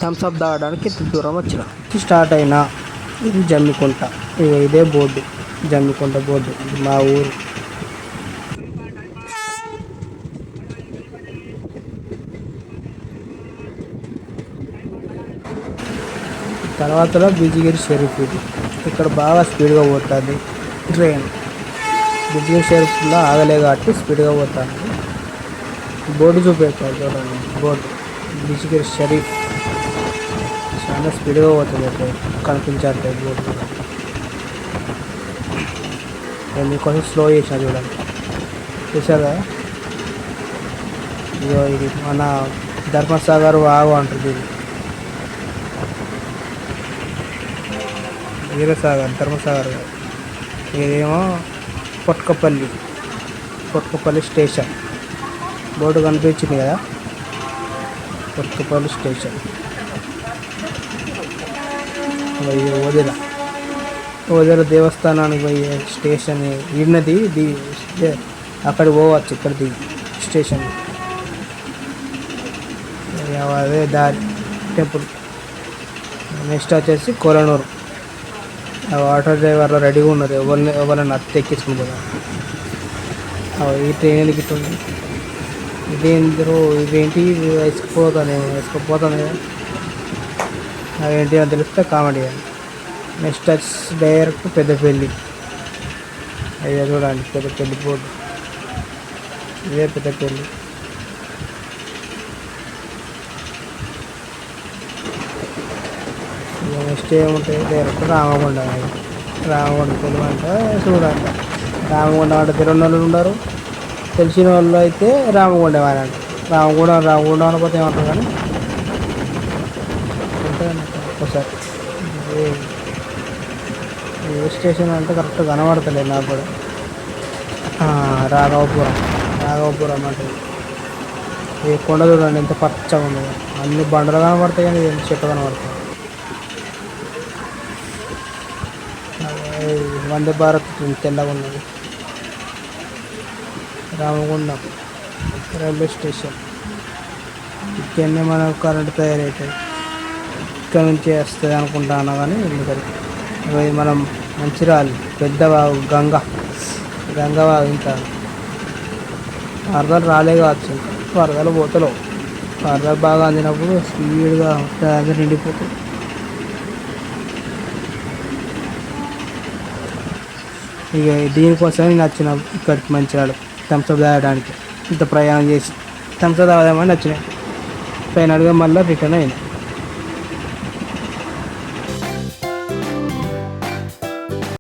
Thums Up తాగడానికి ఇంత దూరం వచ్చిన స్టార్ట్ అయినా. ఇది జమ్మికుంట, ఇదే బోర్డు, జమ్మికుంట బోర్డు, ఇది మా ఊరు. తర్వాతలో బిజిగిరి షరీఫ్. ఇది ఇక్కడ బాగా స్పీడ్గా పోతుంది ట్రైన్. బిజిగిరి షరీఫ్లో ఆగలే కాబట్టి స్పీడ్గా పోతుంది. బోర్డు చూపెడతారు చూడండి, బోర్డు బిజిగిరి షరీఫ్. చాలా స్పీడ్గా పోతుంది ట్రైన్, కనిపించట్లేదు బోర్డు. నేను మీకోసం స్లో చేసిన చూడండి, చూసారా? ఇదో ఇది మన ధర్మసాగర్ వాగు అంటుంది. ఇది వీరసాగర్, ధర్మసాగర్ కాదు. ఇదేమో పొట్కపల్లి స్టేషన్. బోర్డు కనిపించింది కదా, పొట్కపల్లి స్టేషన్. ఓదెల దేవస్థానానికి పోయే స్టేషన్ ఈడినది. అక్కడికి పోవచ్చు, ఇక్కడ స్టేషన్. అదే దారి టెంపుల్. నెక్స్ట్ వచ్చేసి కోలనూరు. వాటర్ డ్రైవర్లో రెడీగా ఉన్నారు, ఎవరైనా అత్త ఎక్కించుకుని కదా. ఈ ట్రైన్ గిట్టుంది. ఇదేంటి వేసుకుపోతాను అవేంటి అని తెలిస్తే కామెడీ అని. నెక్స్ట్ వచ్చి డైరెక్ట్ పెద్దపల్లి. అదే చూడండి, పెద్దపల్లి బోర్డు, ఇదే పెద్దపల్లి. నెక్స్ట్ ఏముంటాయి, డైరెక్ట్ రామగుండ. తెలుగు అంటే చూడండి, రామగుండ అంటే తెలియని వాళ్ళు ఉన్నారు, తెలిసిన వాళ్ళు అయితే రామగుండ వారంట. రామగుండ అనకపోతే ఏమంటారు కానీ ఒకసారి ఏ స్టేషన్ అంటే కరెక్ట్ కనబడతలేదు నాకు కూడా. రాఘవపురం అంటే ఈ కొండ చూడండి ఎంత పచ్చగా ఉంది. అన్ని బండలు కనబడతాయి కానీ చెట్లు కనబడతాయి. వందే భారత్ తెల్లగా ఉన్నది. Ramagundam railway station. ఇక్కడనే మనకు కరెంట్ తయారవుతుంది, ఇక్కడ నుంచి వస్తుంది అనుకుంటాను కానీ ఎందుకంటే మనం మంచిర్యాల పెద్ద వాగు, గంగ వాగు. ఇంకా వరదలు రాలే కావచ్చు, ఇంకా వరదలు పోతలో. వరదలు బాగా అందినప్పుడు స్పీడ్గా నిండిపోతుంది. ఇక దీనికోసమే నేను వచ్చిన ఇక్కడికి మంచిర్యాల థమ్స్అప్ తాగడానికి. ఇంత ప్రయాణం చేసి థమ్స్అప్ తాగదామని వచ్చినాయి. ఫైనల్గా మళ్ళీ రిటర్న్ అయినా.